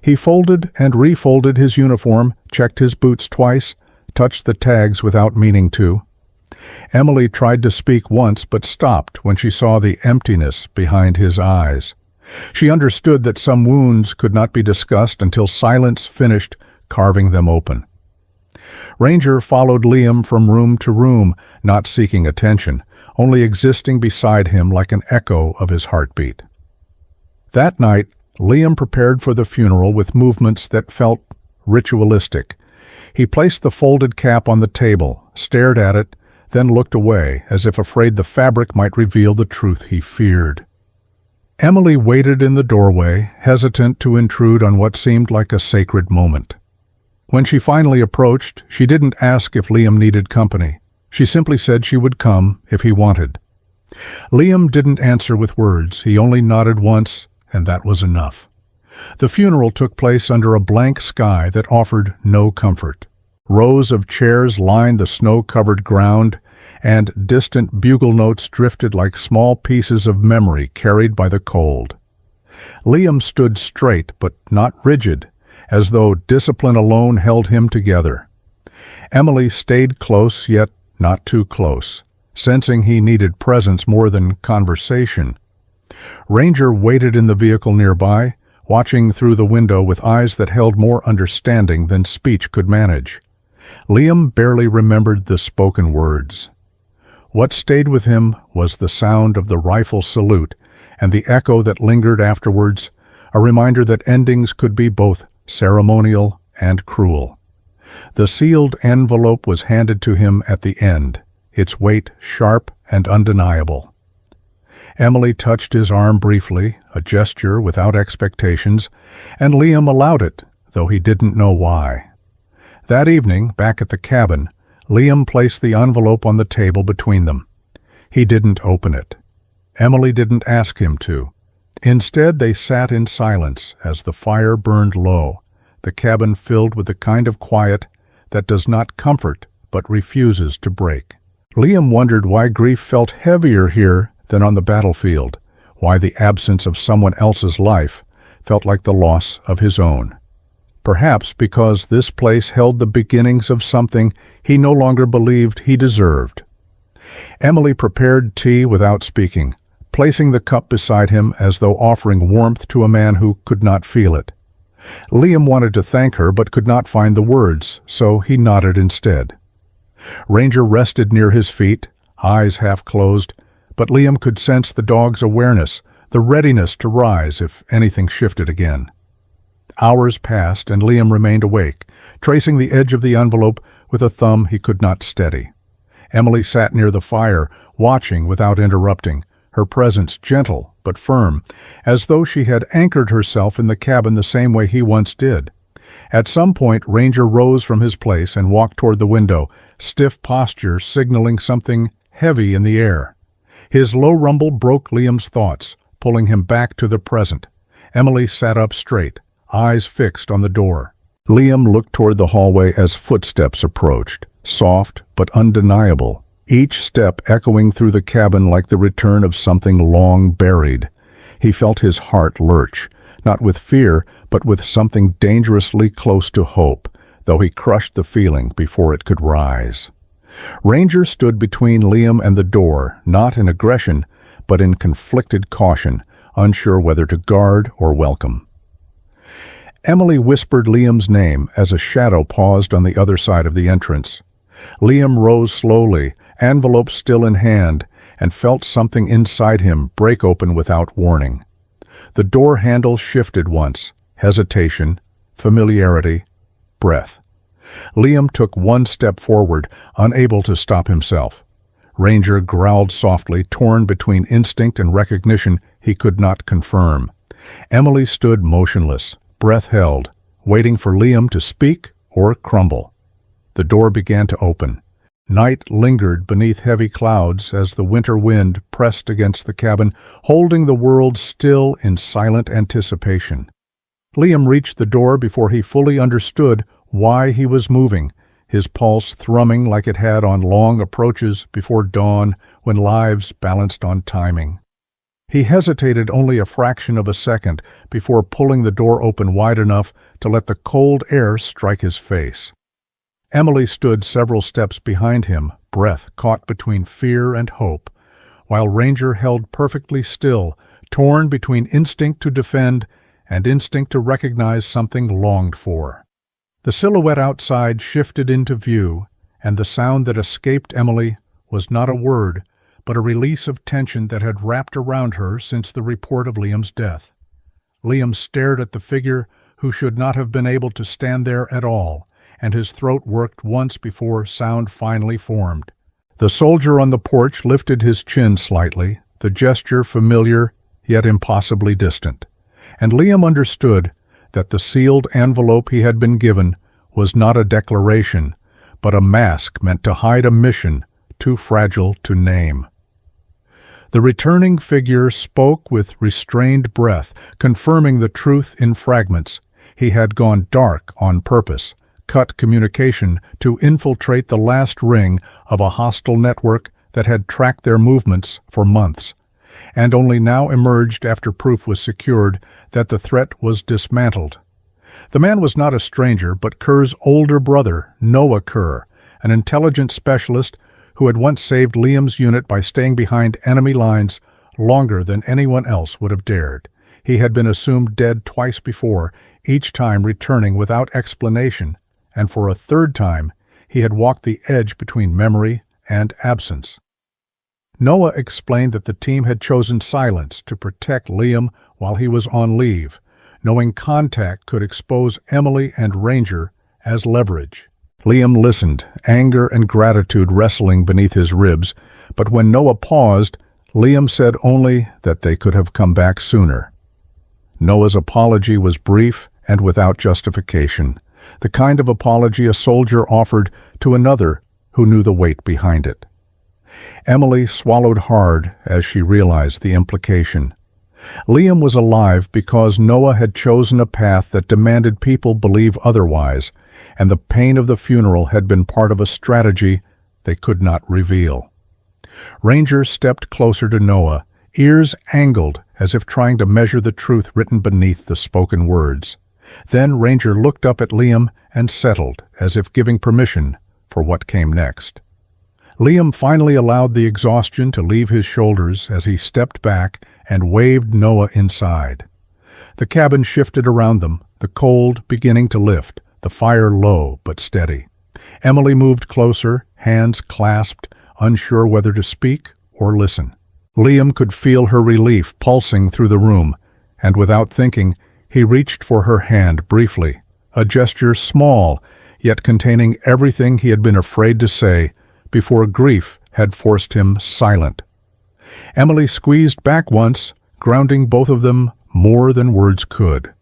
He folded and refolded his uniform, checked his boots twice, touched the tags without meaning to. Emily tried to speak once but stopped when she saw the emptiness behind his eyes. She understood that some wounds could not be discussed until silence finished carving them open. Ranger followed Liam from room to room, not seeking attention, only existing beside him like an echo of his heartbeat. That night, Liam prepared for the funeral with movements that felt ritualistic. He placed the folded cap on the table, stared at it, then looked away, as if afraid the fabric might reveal the truth he feared. Emily waited in the doorway, hesitant to intrude on what seemed like a sacred moment. When she finally approached, she didn't ask if Liam needed company. She simply said she would come if he wanted. Liam didn't answer with words. He only nodded once, and that was enough. The funeral took place under a blank sky that offered no comfort. Rows of chairs lined the snow-covered ground, and distant bugle notes drifted like small pieces of memory carried by the cold. Liam stood straight but not rigid, as though discipline alone held him together. Emily stayed close, yet not too close, sensing he needed presence more than conversation. Ranger waited in the vehicle nearby, watching through the window with eyes that held more understanding than speech could manage. Liam barely remembered the spoken words. What stayed with him was the sound of the rifle salute and the echo that lingered afterwards, a reminder that endings could be both ceremonial and cruel. The sealed envelope was handed to him at the end, its weight sharp and undeniable. Emily touched his arm briefly, a gesture without expectations, and Liam allowed it, though he didn't know why. That evening, back at the cabin, Liam placed the envelope on the table between them. He didn't open it. Emily didn't ask him to. Instead, they sat in silence as the fire burned low, the cabin filled with the kind of quiet that does not comfort but refuses to break. Liam wondered why grief felt heavier here than on the battlefield, why the absence of someone else's life felt like the loss of his own. Perhaps because this place held the beginnings of something he no longer believed he deserved. Emily prepared tea without speaking, placing the cup beside him as though offering warmth to a man who could not feel it. Liam wanted to thank her but could not find the words, so he nodded instead. Ranger rested near his feet, eyes half closed, but Liam could sense the dog's awareness, the readiness to rise if anything shifted again. Hours passed and Liam remained awake, tracing the edge of the envelope with a thumb he could not steady. Emily sat near the fire, watching without interrupting, her presence gentle but firm, as though she had anchored herself in the cabin the same way he once did. At some point, Ranger rose from his place and walked toward the window, stiff posture signaling something heavy in the air. His low rumble broke Liam's thoughts, pulling him back to the present. Emily sat up straight, eyes fixed on the door. Liam looked toward the hallway as footsteps approached, soft but undeniable, each step echoing through the cabin like the return of something long buried. He felt his heart lurch, not with fear, but with something dangerously close to hope, though he crushed the feeling before it could rise. Ranger stood between Liam and the door, not in aggression, but in conflicted caution, unsure whether to guard or welcome. Emily whispered Liam's name as a shadow paused on the other side of the entrance. Liam rose slowly, envelope still in hand, and felt something inside him break open without warning. The door handle shifted once, hesitation, familiarity, breath. Liam took one step forward, unable to stop himself. Ranger growled softly, torn between instinct and recognition he could not confirm. Emily stood motionless, breath held, waiting for Liam to speak or crumble. The door began to open. Night lingered beneath heavy clouds as the winter wind pressed against the cabin, holding the world still in silent anticipation. Liam reached the door before he fully understood why he was moving, his pulse thrumming like it had on long approaches before dawn when lives balanced on timing. He hesitated only a fraction of a second before pulling the door open wide enough to let the cold air strike his face. Emily stood several steps behind him, breath caught between fear and hope, while Ranger held perfectly still, torn between instinct to defend and instinct to recognize something longed for. The silhouette outside shifted into view, and the sound that escaped Emily was not a word, but a release of tension that had wrapped around her since the report of Liam's death. Liam stared at the figure who should not have been able to stand there at all, and his throat worked once before sound finally formed. The soldier on the porch lifted his chin slightly, the gesture familiar yet impossibly distant, and Liam understood that the sealed envelope he had been given was not a declaration, but a mask meant to hide a mission too fragile to name. The returning figure spoke with restrained breath, confirming the truth in fragments. He had gone dark on purpose, cut communication to infiltrate the last ring of a hostile network that had tracked their movements for months, and only now emerged after proof was secured that the threat was dismantled. The man was not a stranger, but Kerr's older brother, Noah Kerr, an intelligence specialist who had once saved Liam's unit by staying behind enemy lines longer than anyone else would have dared. He had been assumed dead twice before, each time returning without explanation, and for a third time he had walked the edge between memory and absence. Noah explained that the team had chosen silence to protect Liam while he was on leave, knowing contact could expose Emily and Ranger as leverage. Liam listened, anger and gratitude wrestling beneath his ribs, but when Noah paused, Liam said only that they could have come back sooner. Noah's apology was brief and without justification, the kind of apology a soldier offered to another who knew the weight behind it. Emily swallowed hard as she realized the implication. Liam was alive because Noah had chosen a path that demanded people believe otherwise, and the pain of the funeral had been part of a strategy they could not reveal. Ranger stepped closer to Noah, ears angled as if trying to measure the truth written beneath the spoken words. Then Ranger looked up at Liam and settled, as if giving permission for what came next. Liam finally allowed the exhaustion to leave his shoulders as he stepped back and waved Noah inside. The cabin shifted around them, the cold beginning to lift, the fire low but steady. Emily moved closer, hands clasped, unsure whether to speak or listen. Liam could feel her relief pulsing through the room, and without thinking, he reached for her hand briefly, a gesture small, yet containing everything he had been afraid to say before grief had forced him silent. Emily squeezed back once, grounding both of them more than words could.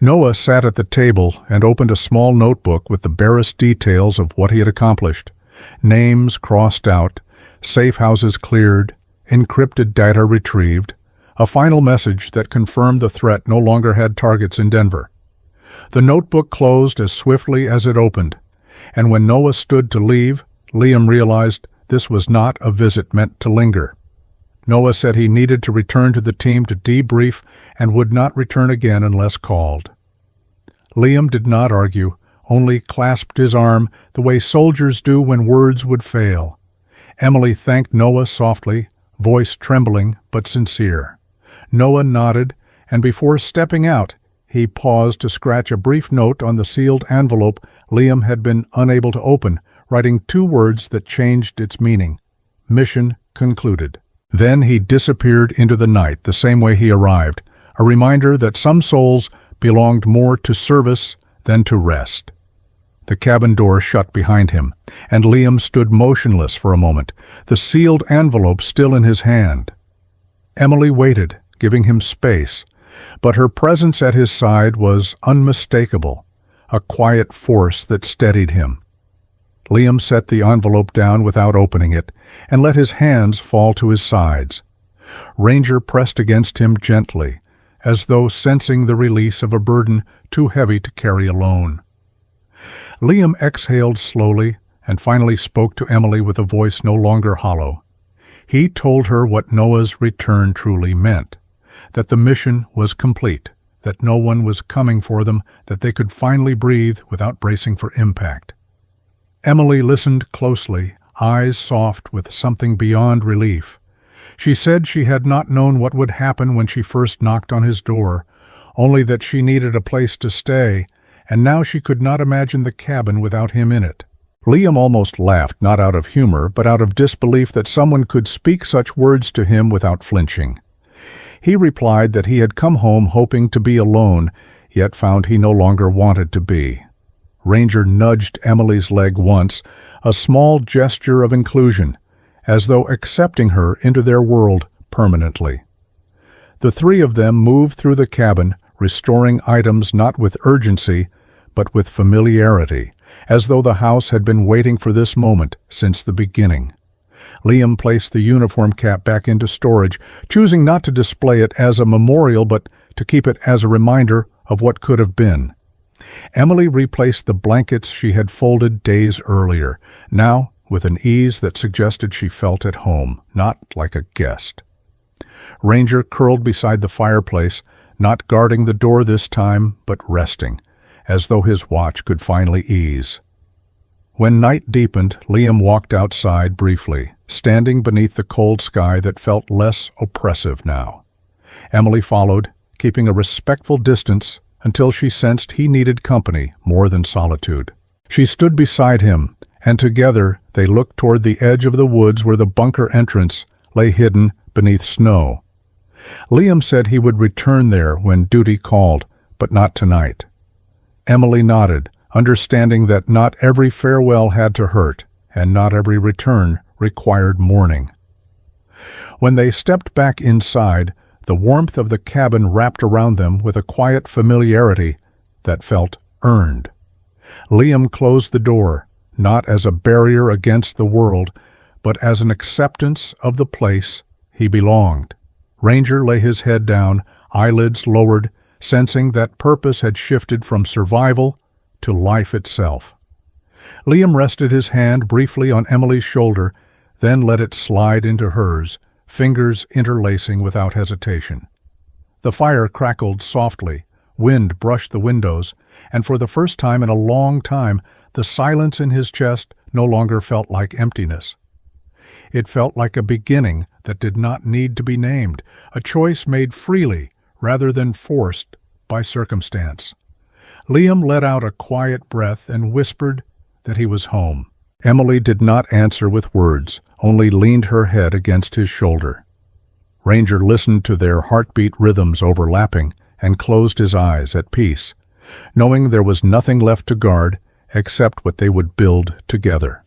Noah sat at the table and opened a small notebook with the barest details of what he had accomplished. Names crossed out, safe houses cleared, encrypted data retrieved, a final message that confirmed the threat no longer had targets in Denver. The notebook closed as swiftly as it opened, and when Noah stood to leave, Liam realized this was not a visit meant to linger. Noah said he needed to return to the team to debrief and would not return again unless called. Liam did not argue, only clasped his arm the way soldiers do when words would fail. Emily thanked Noah softly, voice trembling but sincere. Noah nodded, and before stepping out, he paused to scratch a brief note on the sealed envelope Liam had been unable to open, writing 2 words that changed its meaning. Mission concluded. Then he disappeared into the night the same way he arrived, a reminder that some souls belonged more to service than to rest. The cabin door shut behind him, and Liam stood motionless for a moment, the sealed envelope still in his hand. Emily waited, giving him space, but her presence at his side was unmistakable, a quiet force that steadied him. Liam set the envelope down without opening it, and let his hands fall to his sides. Ranger pressed against him gently, as though sensing the release of a burden too heavy to carry alone. Liam exhaled slowly and finally spoke to Emily with a voice no longer hollow. He told her what Noah's return truly meant, that the mission was complete, that no one was coming for them, that they could finally breathe without bracing for impact. Emily listened closely, eyes soft with something beyond relief. She said she had not known what would happen when she first knocked on his door, only that she needed a place to stay, and now she could not imagine the cabin without him in it. Liam almost laughed, not out of humor, but out of disbelief that someone could speak such words to him without flinching. He replied that he had come home hoping to be alone, yet found he no longer wanted to be. Ranger nudged Emily's leg once, a small gesture of inclusion, as though accepting her into their world permanently. The three of them moved through the cabin, restoring items not with urgency, but with familiarity, as though the house had been waiting for this moment since the beginning. Liam placed the uniform cap back into storage, choosing not to display it as a memorial but to keep it as a reminder of what could have been. Emily replaced the blankets she had folded days earlier, now with an ease that suggested she felt at home, not like a guest. Ranger curled beside the fireplace, not guarding the door this time, but resting, as though his watch could finally ease. When night deepened, Liam walked outside briefly, standing beneath the cold sky that felt less oppressive now. Emily followed, keeping a respectful distance until she sensed he needed company more than solitude. She stood beside him, and together they looked toward the edge of the woods where the bunker entrance lay hidden beneath snow. Liam said he would return there when duty called, but not tonight. Emily nodded, understanding that not every farewell had to hurt, and not every return required mourning. When they stepped back inside, the warmth of the cabin wrapped around them with a quiet familiarity that felt earned. Liam closed the door, not as a barrier against the world, but as an acceptance of the place he belonged. Ranger lay his head down, eyelids lowered, sensing that purpose had shifted from survival to life itself. Liam rested his hand briefly on Emily's shoulder, then let it slide into hers, fingers interlacing without hesitation. The fire crackled softly, wind brushed the windows, and for the first time in a long time, the silence in his chest no longer felt like emptiness. It felt like a beginning that did not need to be named, a choice made freely rather than forced by circumstance. Liam let out a quiet breath and whispered that he was home. Emily did not answer with words, only leaned her head against his shoulder. Ranger listened to their heartbeat rhythms overlapping and closed his eyes at peace, knowing there was nothing left to guard except what they would build together.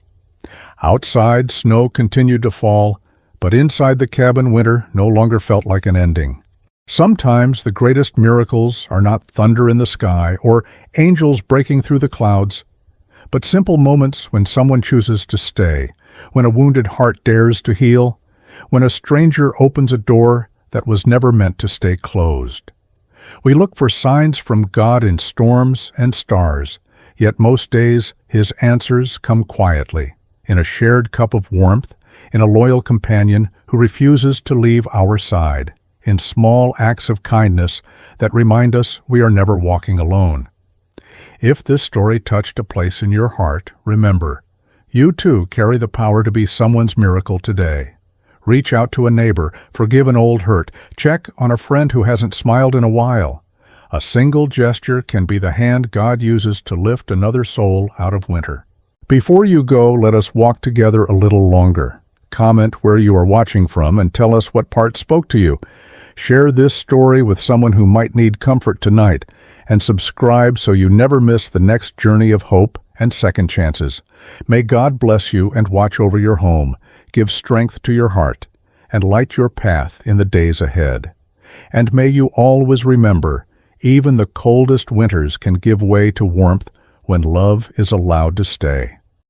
Outside, snow continued to fall, but inside the cabin winter no longer felt like an ending. Sometimes the greatest miracles are not thunder in the sky or angels breaking through the clouds, but simple moments when someone chooses to stay, when a wounded heart dares to heal, when a stranger opens a door that was never meant to stay closed. We look for signs from God in storms and stars, yet most days His answers come quietly, in a shared cup of warmth, in a loyal companion who refuses to leave our side, in small acts of kindness that remind us we are never walking alone. If this story touched a place in your heart, remember, you too carry the power to be someone's miracle today. Reach out to a neighbor, forgive an old hurt, check on a friend who hasn't smiled in a while. A single gesture can be the hand God uses to lift another soul out of winter. Before you go, let us walk together a little longer. Comment where you are watching from and tell us what part spoke to you. Share this story with someone who might need comfort tonight, and subscribe so you never miss the next journey of hope and second chances. May God bless you and watch over your home, give strength to your heart, and light your path in the days ahead. And may you always remember, even the coldest winters can give way to warmth when love is allowed to stay.